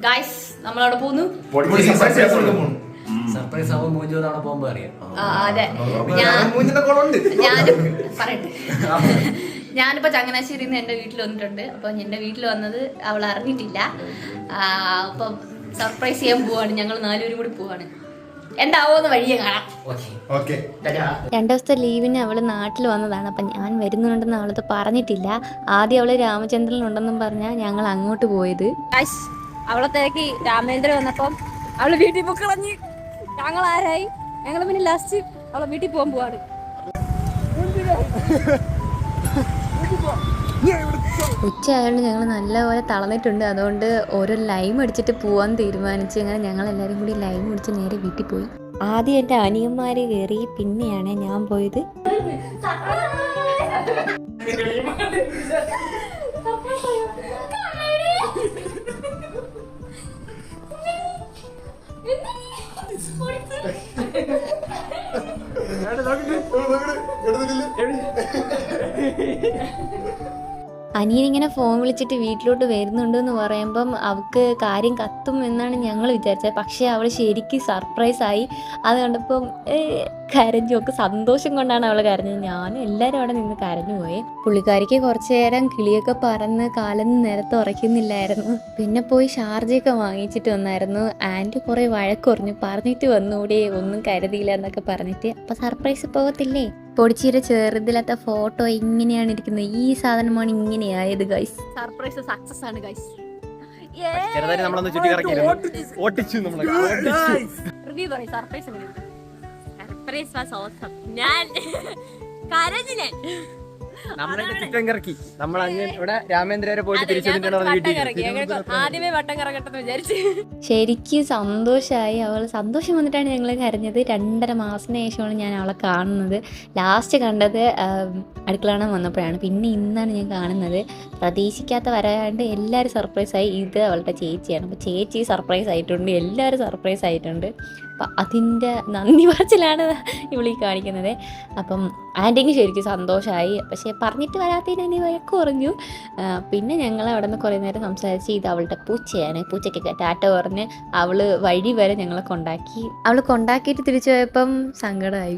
Guys നമ്മളവിടെ പോന്നു. Surprise ആവുമ്പോൾ മൂഞ്ചോടെ പോകുമ്പോ അറിയാം. അതെ, പറയട്ടെ. ഞാനിപ്പോ ചങ്ങനാശ്ശേരിയിൽ നിന്ന് എന്റെ വീട്ടിൽ വന്നിട്ടുണ്ട്. അപ്പൊ എന്റെ വീട്ടിൽ വന്നത് അവൾ അറിഞ്ഞിട്ടില്ല. അപ്പൊ സർപ്രൈസ് ചെയ്യാൻ പോവാണ്. ഞങ്ങൾ 4 പേരും കൂടി പോവാണ്. എന്താവോന്ന് വഴിയെ കാണാം. 2 ദിവസത്തെ ലീവിന് അവള് നാട്ടിൽ വന്നതാണ്. അപ്പം ഞാൻ വരുന്നുണ്ടെന്ന് അവളത് പറഞ്ഞിട്ടില്ല. ആദ്യം അവള് രാമചന്ദ്രൻ ഉണ്ടെന്നും പറഞ്ഞാൽ ഞങ്ങൾ അങ്ങോട്ട് പോയത്. അവളെ തിരക്കി രാമചന്ദ്രൻ വന്നപ്പം അവള് വീട്ടിൽ പോയി കളഞ്ഞ് ഞങ്ങൾ ആരായി. ഞങ്ങൾ പിന്നെ ലാസ്റ്റ് അവളെ വീട്ടിൽ പോകാൻ പോവാണ്. ഉച്ചയായതുകൊണ്ട് ഞങ്ങൾ നല്ലപോലെ തളർന്നിട്ടുണ്ട്. അതുകൊണ്ട് ഓരോ ലൈം അടിച്ചിട്ട് പോവാൻ തീരുമാനിച്ചു. അങ്ങനെ ഞങ്ങൾ എല്ലാവരും കൂടി ലൈം അടിച്ച് നേരെ വീട്ടിൽ പോയി. ആദ്യം എൻ്റെ അനിയന്മാർ കയറി, പിന്നെയാണ് ഞാൻ പോയത്. അനിയനിങ്ങനെ ഫോൺ വിളിച്ചിട്ട് വീട്ടിലോട്ട് വരുന്നുണ്ടെന്ന് പറയുമ്പം അവൾക്ക് കാര്യം കത്തും എന്നാണ് ഞങ്ങൾ വിചാരിച്ചത്. പക്ഷേ അവൾ ശരിക്കും സർപ്രൈസായി. അത് കണ്ടപ്പം കരഞ്ഞു. ഒക്കെ സന്തോഷം കൊണ്ടാണ് അവൾ കരഞ്ഞത്. ഞാനും എല്ലാവരും അവിടെ നിന്ന് കരഞ്ഞു പോയി. പുള്ളിക്കാരിക്ക് കുറച്ചു നേരം കിളിയൊക്കെ പറന്ന് കാലൊന്നും നേരത്തെ ഉറയ്ക്കുന്നില്ലായിരുന്നു. പിന്നെ പോയി ഷാർജയൊക്കെ വാങ്ങിച്ചിട്ട് വന്നായിരുന്നു. ആൻറ്റി കുറേ വഴക്കുറഞ്ഞു. പറഞ്ഞിട്ട് വന്നൂടെ, ഒന്നും കരുതിയില്ല എന്നൊക്കെ പറഞ്ഞിട്ട്. അപ്പം സർപ്രൈസ് പോകത്തില്ലേ? പൊടിച്ചീര ചെറുതിലത്തെ ഫോട്ടോ ഇങ്ങനെയാണ് ഇരിക്കുന്നത്. ഈ സാധനമാണ് ഇങ്ങനെയായത് ഗൈസ്. സർപ്രൈസ് സക്സസ് ആണ് ഗൈസ്. റിവ്യൂ പറയും. സർപ്രൈസ് ഞാൻ കരഞ്ഞില്ലേ. രാമേന്ദ്ര വരെ പോയിട്ട് ആദ്യമേ വട്ടം കറങ്ങട്ടെന്ന് വിചാരിച്ചു. ശരിക്കും സന്തോഷമായി. അവൾ സന്തോഷം വന്നിട്ടാണ് ഞങ്ങൾ കരഞ്ഞത്. 2.5 മാസത്തിന് ശേഷമാണ് ഞാൻ അവളെ കാണുന്നത്. ലാസ്റ്റ് കണ്ടത് അടുക്കളാണ് വന്നപ്പോഴാണ്. പിന്നെ ഇന്നാണ് ഞാൻ കാണുന്നത്. പ്രതീക്ഷിക്കാത്ത വരാണ്ട് എല്ലാവരും സർപ്രൈസായി. ഇത് അവളുടെ ചേച്ചിയാണ്. അപ്പോൾ ചേച്ചി സർപ്രൈസ് ആയിട്ടുണ്ട്, എല്ലാവരും സർപ്രൈസ് ആയിട്ടുണ്ട്. അപ്പം അതിൻ്റെ നന്ദി പറച്ചിലാണ് ഇവളീ കാണിക്കുന്നത്. അപ്പം ആൻറ്റിക്ക് ശരിക്കും സന്തോഷമായി. പക്ഷേ പറഞ്ഞിട്ട് വരാത്തതിന് ഇനി വഴക്ക് കുറഞ്ഞു. പിന്നെ ഞങ്ങൾ അവിടെ നിന്ന് കുറേ നേരം സംസാരിച്ച്. ഇത് അവളുടെ പൂച്ചയാണ്. പൂച്ചയ്ക്കൊക്കെ ടാറ്റ പറഞ്ഞ് അവൾ വഴി വരെ ഞങ്ങളെ കൊണ്ടാക്കി. അവൾ കൊണ്ടാക്കിയിട്ട് തിരിച്ചു പോയപ്പം സങ്കടമായി.